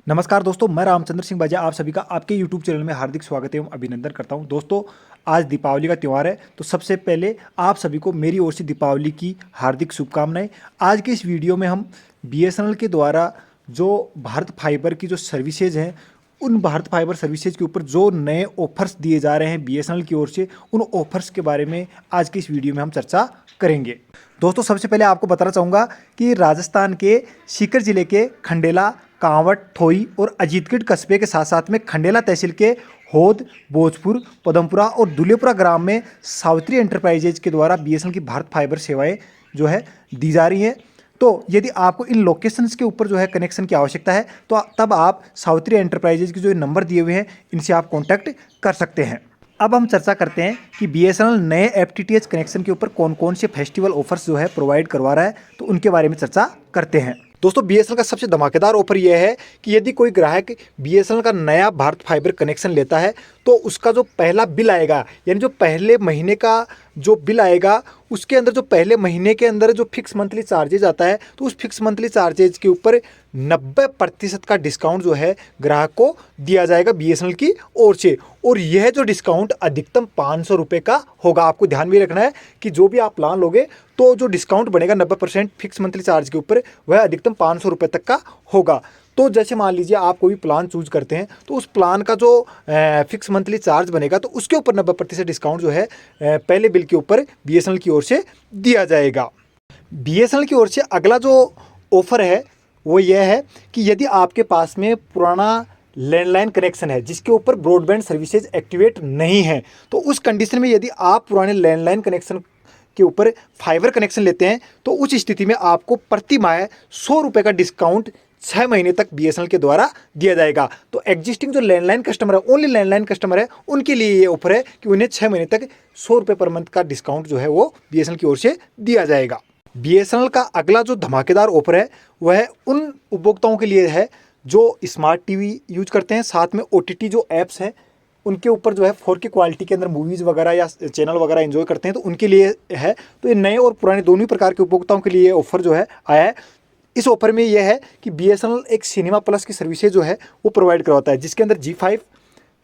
नमस्कार दोस्तों, मैं रामचंद्र सिंह बाजा आप सभी का आपके YouTube चैनल में हार्दिक स्वागत एवं अभिनंदन करता हूं। दोस्तों, आज दीपावली का त्यौहार है, तो सबसे पहले आप सभी को मेरी ओर से दीपावली की हार्दिक शुभकामनाएं। आज के इस वीडियो में हम BSNL के द्वारा जो भारत फाइबर की जो सर्विसेज हैं, उन भारत फाइबर सर्विसेज के ऊपर जो नए ऑफर्स दिए जा रहे हैं BSNL की ओर से, उन ऑफर्स के बारे में आज की इस वीडियो में हम चर्चा करेंगे। दोस्तों, सबसे पहले आपको बताना चाहूँगा कि राजस्थान के सीकर जिले के खंडेला, कांवट, थोई और अजीतगढ़ कस्बे के साथ साथ में खंडेला तहसील के होद, भोजपुर, पदमपुरा और दुलेपुरा ग्राम में सावित्री एंटरप्राइजेज के द्वारा BSNL की भारत फाइबर सेवाएं जो है दी जा रही हैं। तो यदि आपको इन लोकेशंस के ऊपर जो है कनेक्शन की आवश्यकता है, तो तब आप सावित्री एंटरप्राइजेज के जो नंबर दिए हुए हैं, इनसे आप कॉन्टैक्ट कर सकते हैं। अब हम चर्चा करते हैं कि BSNL नए FTTH कनेक्शन के ऊपर कौन कौन से फेस्टिवल ऑफर्स जो है प्रोवाइड करवा रहा है, तो उनके बारे में चर्चा करते हैं। दोस्तों, BSNL का सबसे धमाकेदार ऑफर यह है कि यदि कोई ग्राहक BSNL का नया भारत फाइबर कनेक्शन लेता है, तो उसका जो पहला बिल आएगा, यानी जो पहले महीने का जो बिल आएगा, उसके अंदर जो पहले महीने के अंदर जो फिक्स मंथली चार्जेज आता है, तो उस फिक्स मंथली चार्जेज के ऊपर 90% का डिस्काउंट जो है ग्राहक को दिया जाएगा BSNL की ओर से। और यह जो डिस्काउंट अधिकतम 500 रुपये का होगा। आपको ध्यान में रखना है कि जो भी आप प्लान लोगे, तो जो डिस्काउंट बनेगा 90% फिक्स मंथली चार्ज के ऊपर, वह अधिकतम 500 रुपये तक का होगा। तो जैसे मान लीजिए आप कोई प्लान चूज करते हैं, तो उस प्लान का जो फिक्स मंथली चार्ज बनेगा, तो उसके ऊपर 90% डिस्काउंट जो है पहले बिल के ऊपर BSNL की ओर से दिया जाएगा। BSNL की ओर से अगला जो ऑफर है वो यह है कि यदि आपके पास में पुराना लैंडलाइन कनेक्शन है जिसके ऊपर ब्रॉडबैंड सर्विसेज एक्टिवेट नहीं है, तो उस कंडीशन में यदि आप पुराने लैंडलाइन कनेक्शन के ऊपर फाइबर कनेक्शन लेते हैं, तो उस स्थिति में आपको प्रति माह 100 रुपये का डिस्काउंट 6 महीने तक BSNL के द्वारा दिया जाएगा। तो एग्जिस्टिंग जो लैंडलाइन कस्टमर है, ओनली लैंडलाइन कस्टमर है, उनके लिए ये ऑफर है कि उन्हें 6 महीने तक 100 रुपये पर मंथ का डिस्काउंट जो है वो BSNL की ओर से दिया जाएगा। BSNL का अगला जो धमाकेदार ऑफर है वह उन उपभोक्ताओं के लिए है जो स्मार्ट TV यूज करते हैं, साथ में OTT जो ऐप्स हैं उनके ऊपर जो है 4K क्वालिटी के अंदर मूवीज़ वगैरह या चैनल वगैरह एंजॉय करते हैं, तो उनके लिए है। तो ये नए और पुराने दोनों ही प्रकार के उपभोक्ताओं के लिए ऑफर जो है आया है। इस ऑफर में यह है कि BSNL एक सिनेमा प्लस की सर्विसेज जो है वो प्रोवाइड करवाता है, जिसके अंदर G5,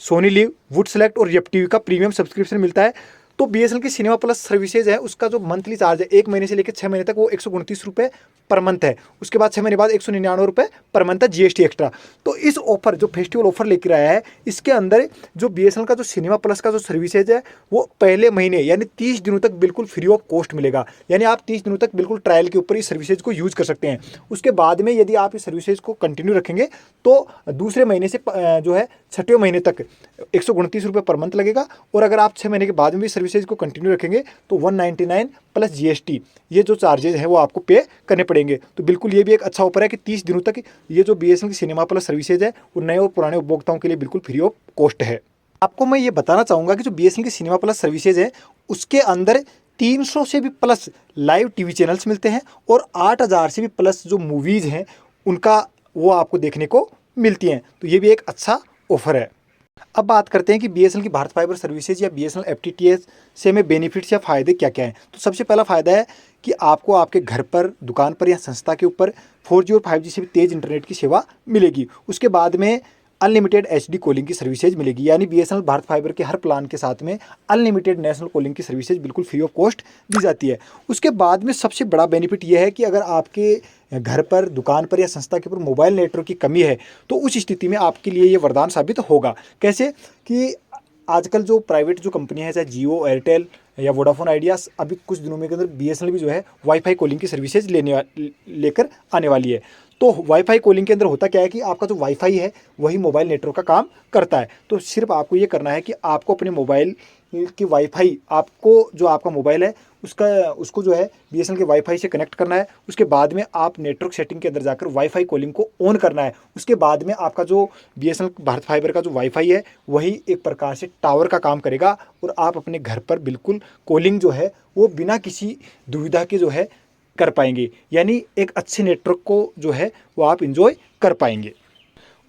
Sony LIV, Voot Select और YEP TV का प्रीमियम सब्सक्रिप्शन मिलता है। तो BSNL की सिनेमा प्लस सर्विसेज है, उसका जो मंथली चार्ज है 1 महीने से लेकर 6 महीने तक, वो 129 रुपये पर मंथ है। उसके बाद 6 महीने बाद 199 रुपये पर मंथ है, GST एक्स्ट्रा। तो इस ऑफर जो फेस्टिवल ऑफर लेकर आया है, इसके अंदर जो BSNL का जो सिनेमा प्लस का जो सर्विसेज है वो पहले महीने यानी 30 दिनों तक बिल्कुल फ्री ऑफ कॉस्ट मिलेगा। यानी आप 30 दिनों तक बिल्कुल ट्रायल के ऊपर इस सर्विसेज को यूज कर सकते हैं। उसके बाद में यदि आप इस सर्विसेज को कंटिन्यू रखेंगे, तो दूसरे महीने से जो है 6वें महीने तक 129 रुपये पर मंथ लगेगा। और अगर आप 6 महीने के बाद में भी सर्विसेज को कंटिन्यू रखेंगे, तो 199 प्लस GST ये जो चार्जेज हैं वो आपको पे करने पड़ेंगे। तो बिल्कुल ये भी एक अच्छा ऑफर है कि 30 दिनों तक ये जो BSNL की सिनेमा प्लस सर्विसेज है वो नए और पुराने उपभोक्ताओं के लिए बिल्कुल फ्री ऑफ कॉस्ट है। आपको मैं ये बताना चाहूँगा कि जो BSNL की सिनेमा प्लस सर्विसेज है उसके अंदर 300 से भी प्लस लाइव TV चैनल्स मिलते हैं और 8000 से भी प्लस जो मूवीज़ हैं उनका वो आपको देखने को मिलती हैं। तो ये भी एक अच्छा ऑफर है। अब बात करते हैं कि BSNL की भारत फाइबर सर्विसेज या BSNL FTTH से हमें बेनिफिट्स या फ़ायदे क्या क्या हैं। तो सबसे पहला फ़ायदा है कि आपको आपके घर पर, दुकान पर या संस्था के ऊपर 4G और 5G से भी तेज़ इंटरनेट की सेवा मिलेगी। उसके बाद में अनलिमिटेड HD कॉलिंग की सर्विसेज मिलेगी, यानी BSNL भारत फाइबर के हर प्लान के साथ में अनलिमिटेड नेशनल कॉलिंग की सर्विसेज बिल्कुल फ्री ऑफ कॉस्ट दी जाती है। उसके बाद में सबसे बड़ा बेनिफिट यह है कि अगर आपके घर पर, दुकान पर या संस्था के ऊपर मोबाइल नेटवर्क की कमी है, तो उस स्थिति में आपके लिए ये वरदान साबित होगा। कैसे कि आजकल जो प्राइवेट जो कंपनियां हैं, चाहे जियो, एयरटेल या वोडाफोन आइडिया, अभी कुछ दिनों में के अंदर BSNL भी जो है वाईफाई कॉलिंग की सर्विसेज लेकर आने वाली है। तो वाईफाई कॉलिंग के अंदर होता क्या है कि आपका जो वाईफाई है वही मोबाइल नेटवर्क का काम करता है। तो सिर्फ आपको ये करना है कि आपको अपने मोबाइल की वाईफाई, आपको जो आपका मोबाइल है उसको जो है BSNL के वाईफाई से कनेक्ट करना है। उसके बाद में आप नेटवर्क सेटिंग के अंदर जाकर वाईफाई कॉलिंग को ऑन करना है। उसके बाद में आपका जो BSNL भारत फाइबर का जो वाईफाई है वही एक प्रकार से टावर का काम करेगा और आप अपने घर पर बिल्कुल कॉलिंग जो है वो बिना किसी दुविधा के जो है कर पाएंगे, यानी एक अच्छे नेटवर्क को जो है वो आप इंजॉय कर पाएंगे।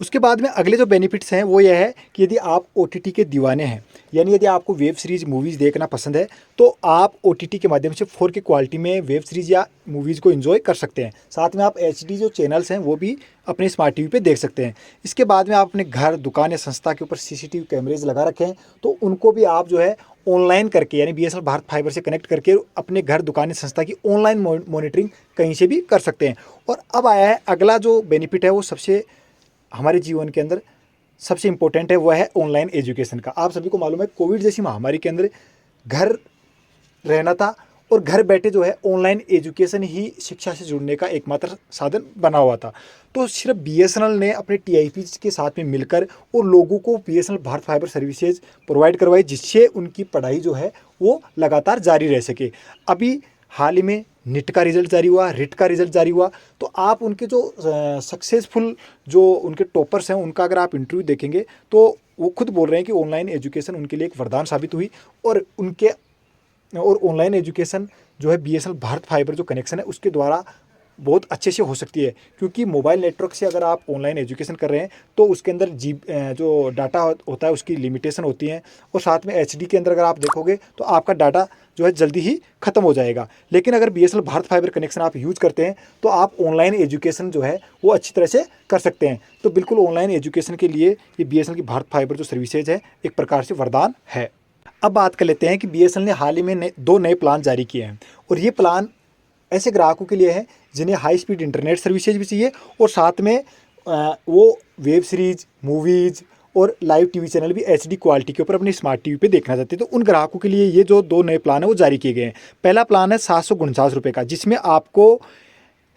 उसके बाद में अगले जो बेनिफिट्स हैं वो यह है कि यदि आप OTT के दीवाने हैं, यानी यदि आपको वेब सीरीज़ मूवीज़ देखना पसंद है तो आप OTT के माध्यम से 4K क्वालिटी में वेब सीरीज़ या मूवीज़ को एंजॉय कर सकते हैं। साथ में आप HD जो चैनल्स हैं वो भी अपने स्मार्ट टीवी पे देख सकते हैं। इसके बाद में आप अपने घर, दुकान या संस्था के ऊपर CCTV कैमरेज लगा रखे हैं तो उनको भी आप जो है ऑनलाइन करके, यानी BSNL भारत फाइबर से कनेक्ट करके अपने घर, दुकान या संस्था की ऑनलाइन मॉनिटरिंग कहीं से भी कर सकते हैं। और अब आया है अगला जो बेनिफिट है, वो सबसे हमारे जीवन के अंदर सबसे इम्पोर्टेंट है, वह है ऑनलाइन एजुकेशन का। आप सभी को मालूम है कोविड जैसी महामारी के अंदर घर रहना था और घर बैठे जो है ऑनलाइन एजुकेशन ही शिक्षा से जुड़ने का एकमात्र साधन बना हुआ था। तो सिर्फ BSNL ने अपने TIPs के साथ में मिलकर और लोगों को BSNL Bharat fibre services provide करवाई, जिससे उनकी पढ़ाई जो है वो लगातार जारी रह सके। अभी हाल ही में NET का रिजल्ट जारी हुआ, RIT का रिजल्ट जारी हुआ, तो आप उनके जो सक्सेसफुल जो उनके टॉपर्स हैं उनका अगर आप इंटरव्यू देखेंगे तो वो खुद बोल रहे हैं कि ऑनलाइन एजुकेशन उनके लिए एक वरदान साबित हुई। और ऑनलाइन एजुकेशन जो है BSNL भारत फाइबर जो कनेक्शन है उसके द्वारा बहुत अच्छे से हो सकती है, क्योंकि मोबाइल नेटवर्क से अगर आप ऑनलाइन एजुकेशन कर रहे हैं तो उसके अंदर जो डाटा होता है उसकी लिमिटेशन होती है, और साथ में HD के अंदर अगर आप देखोगे तो आपका डाटा जो है जल्दी ही ख़त्म हो जाएगा। लेकिन अगर BSNL भारत फाइबर कनेक्शन आप यूज करते हैं तो आप ऑनलाइन एजुकेशन जो है वो अच्छी तरह से कर सकते हैं। तो बिल्कुल ऑनलाइन एजुकेशन के लिए ये BSNL की भारत फाइबर जो सर्विसेज है एक प्रकार से वरदान है। अब बात कर लेते हैं कि BSNL ने हाल ही में 2 नए प्लान जारी किए हैं, और ये प्लान ऐसे ग्राहकों के लिए है जिन्हें हाई स्पीड इंटरनेट सर्विसेज भी चाहिए और साथ में वो वेब सीरीज़, मूवीज़ और लाइव टीवी चैनल भी HD क्वालिटी के ऊपर अपनी स्मार्ट टीवी पे देखना चाहते हैं। तो उन ग्राहकों के लिए ये जो 2 नए प्लान है वो जारी किए गए हैं। पहला प्लान है 749 रुपये का, जिसमें आपको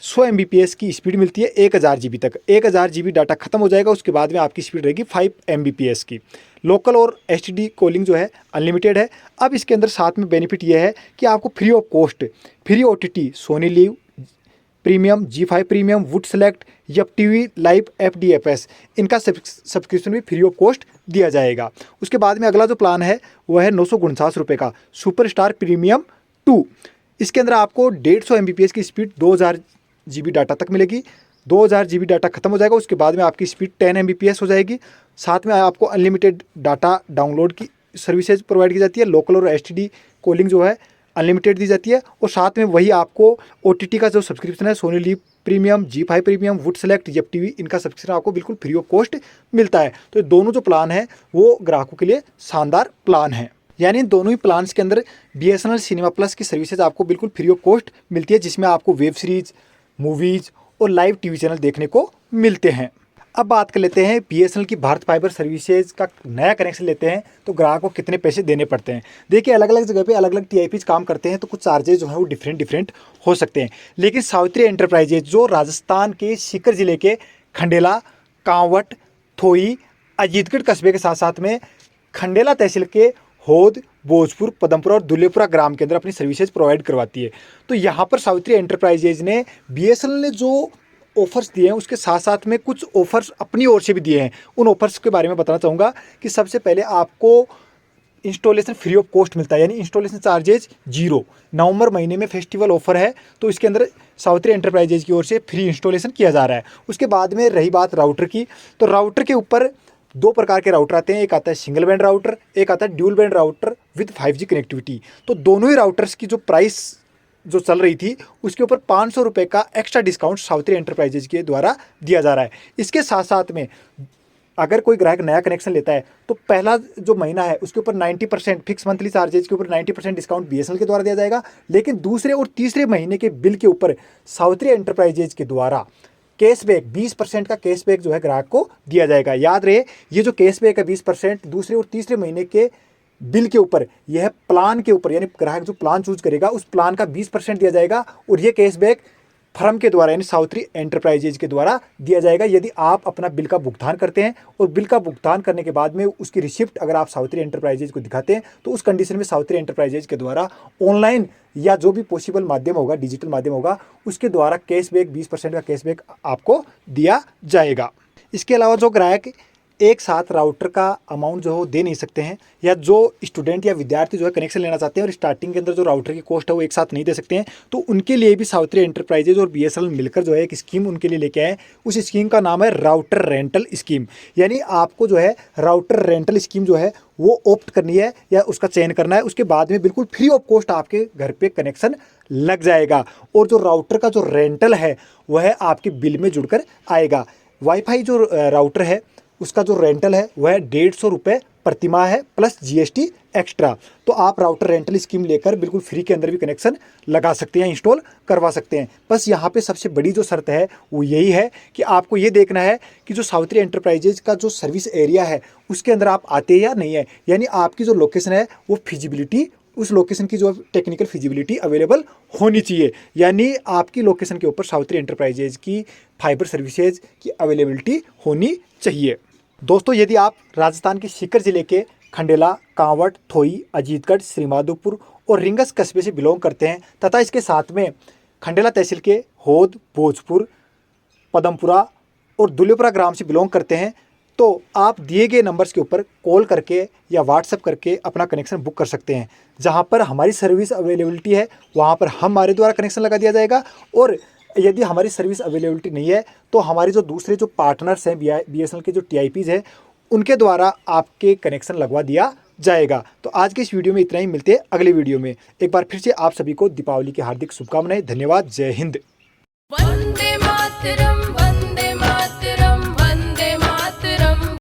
100 MBPS की स्पीड मिलती है 1000 GB तक। 1000 GB डाटा खत्म हो जाएगा, उसके बाद में आपकी स्पीड रहेगी 5 MBPS की। लोकल और STD कॉलिंग जो है अनलिमिटेड है। अब इसके अंदर साथ में बेनिफिट ये है कि आपको free of cost free OTT Sony LIV premium, ZEE5 premium, Voot Select, Yupp TV live, FDFS इनका सब्सक्रिप्शन भी फ्री ऑफ कॉस्ट दिया जाएगा। उसके बाद में अगला जो प्लान है वह है 949 रुपये का सुपर स्टार प्रीमियम 2। इसके अंदर आपको 150 MBPS की स्पीड 2000 GB डाटा तक मिलेगी। 2000 GB डाटा खत्म हो जाएगा, उसके बाद में आपकी स्पीड 10 MBPS हो जाएगी। साथ में आपको अनलिमिटेड डाटा डाउनलोड की सर्विसेज प्रोवाइड की जाती है। लोकल और STD कॉलिंग जो है अनलिमिटेड दी जाती है, और साथ में वही आपको OTT का जो सब्सक्रिप्शन है Sony LIV premium, ZEE5 premium, Voot Select, Yupp TV इनका सब्सक्रिप्शन आपको बिल्कुल फ्री ऑफ कॉस्ट मिलता है। तो ये दोनों जो प्लान है वो ग्राहकों के लिए शानदार प्लान है। यानी इन दोनों ही प्लान्स के अंदर BSNL सिनेमा प्लस की सर्विसेज आपको बिल्कुल फ्री ऑफ कॉस्ट मिलती है, जिसमें आपको वेब सीरीज, मूवीज़ और लाइव टीवी चैनल देखने को मिलते हैं। अब बात कर लेते हैं BSNL की भारत फाइबर सर्विसेज का नया कनेक्शन लेते हैं तो ग्राहक को कितने पैसे देने पड़ते हैं। देखिए अलग अलग जगह पे अलग अलग TIPs काम करते हैं तो कुछ चार्जेज जो हैं वो डिफरेंट हो सकते हैं, लेकिन सावित्री एंटरप्राइजेज जो राजस्थान के सीकर जिले के खंडेला, कांवट, थोई, अजीतगढ़ कस्बे के साथ साथ में खंडेला तहसील के होद, भोजपुर, पदमपुरा और दुल्हेपुरा ग्राम के अंदर अपनी सर्विसेज प्रोवाइड करवाती है। तो यहाँ पर सावित्री एंटरप्राइजेज ने BSNL ने जो ऑफर्स दिए हैं उसके साथ साथ में कुछ ऑफर्स अपनी ओर से भी दिए हैं। उन ऑफर्स के बारे में बताना चाहूँगा कि सबसे पहले आपको इंस्टॉलेशन फ्री ऑफ कॉस्ट मिलता है, यानी इंस्टॉलेशन चार्जेज 0। नवंबर महीने में फेस्टिवल ऑफर है तो इसके अंदर सावित्री एंटरप्राइजेज की ओर से फ्री इंस्टॉलेशन किया जा रहा है। उसके बाद में रही बात राउटर की, तो राउटर के ऊपर 2 प्रकार के राउटर आते हैं। एक आता है सिंगल बैंड राउटर, एक आता है dual band router with 5G connectivity. तो दोनों ही राउटर्स की जो प्राइस जो चल रही थी उसके ऊपर 500 रुपये का एक्स्ट्रा डिस्काउंट सावित्री एंटरप्राइजेज के द्वारा दिया जा रहा है। इसके साथ साथ में अगर कोई ग्राहक नया कनेक्शन लेता है तो पहला जो महीना है उसके ऊपर 90% फिक्स मंथली चार्जेज के ऊपर 90% डिस्काउंट BSNL के द्वारा दिया जाएगा, लेकिन दूसरे और तीसरे महीने के बिल के ऊपर सावित्री एंटरप्राइजेज के द्वारा कैशबैक 20% का कैशबैक जो है ग्राहक को दिया जाएगा। याद रहे ये जो कैशबैक है 20% दूसरे और तीसरे महीने के बिल के ऊपर, यह प्लान के ऊपर, यानी ग्राहक जो प्लान चूज करेगा उस प्लान का 20% दिया जाएगा, और ये कैशबैक फर्म के द्वारा यानी सावित्री एंटरप्राइजेज के द्वारा दिया जाएगा यदि आप अपना बिल का भुगतान करते हैं। और बिल का भुगतान करने के बाद में उसकी रिसिप्ट अगर आप सावित्री एंटरप्राइजेज को दिखाते हैं तो उस कंडीशन में सावित्री एंटरप्राइजेज के द्वारा ऑनलाइन या जो भी पॉसिबल माध्यम होगा, डिजिटल माध्यम होगा, उसके द्वारा कैशबैक 20% का कैशबैक आपको दिया जाएगा। इसके अलावा जो ग्राहक एक साथ राउटर का अमाउंट जो है वो दे नहीं सकते हैं, या जो स्टूडेंट या विद्यार्थी जो है कनेक्शन लेना चाहते हैं और स्टार्टिंग के अंदर जो राउटर की कॉस्ट है वो एक साथ नहीं दे सकते हैं, तो उनके लिए भी सावित्री एंटरप्राइजेज और बीएसएनएल मिलकर जो है एक स्कीम उनके लिए लेके आए। उस स्कीम का नाम है राउटर रेंटल स्कीम। यानी आपको जो है राउटर रेंटल स्कीम जो है वो ऑप्ट करनी है या उसका चयन करना है, उसके बाद में बिल्कुल फ्री ऑफ कॉस्ट आपके घर पे कनेक्शन लग जाएगा। और जो राउटर का जो रेंटल है वह आपके बिल में जुड़कर आएगा। वाईफाई जो राउटर है उसका जो रेंटल है वह 150 रुपये प्रतिमाह है प्लस जीएसटी एक्स्ट्रा। तो आप राउटर रेंटल स्कीम लेकर बिल्कुल फ्री के अंदर भी कनेक्शन लगा सकते हैं, इंस्टॉल करवा सकते हैं। बस यहाँ पे सबसे बड़ी जो शर्त है वो यही है कि आपको ये देखना है कि जो सावित्री एंटरप्राइजेज का जो सर्विस एरिया है उसके अंदर आप आते हैं या नहीं है, यानी आपकी जो लोकेशन है वो फिजिबिलिटी, उस लोकेशन की जो टेक्निकल फिजिबिलिटी अवेलेबल होनी चाहिए। यानी आपकी लोकेशन के ऊपर सावित्री एंटरप्राइजेज की फाइबर सर्विसेज की अवेलेबिलिटी होनी चाहिए। दोस्तों, यदि आप राजस्थान के सीकर जिले के खंडेला, कांवट, थोई, अजीतगढ़, श्रीमाधोपुर और रिंगस कस्बे से बिलोंग करते हैं तथा इसके साथ में खंडेला तहसील के होद, भोजपुर, पदमपुरा और दुलेपुरा ग्राम से बिलोंग करते हैं, तो आप दिए गए नंबर्स के ऊपर कॉल करके या व्हाट्सएप करके अपना कनेक्शन बुक कर सकते हैं। जहां पर हमारी सर्विस अवेलेबिलिटी है वहां पर हमारे द्वारा कनेक्शन लगा दिया जाएगा, और यदि हमारी सर्विस अवेलेबिलिटी नहीं है तो हमारे जो दूसरे जो पार्टनर्स हैं बीएसएनएल के जो टीआईपीज हैं उनके द्वारा आपके कनेक्शन लगवा दिया जाएगा। तो आज के इस वीडियो में इतना ही, मिलते हैं अगले वीडियो में। एक बार फिर से आप सभी को दीपावली की हार्दिक शुभकामनाएं। धन्यवाद। जय हिंद। वंदे मातरम।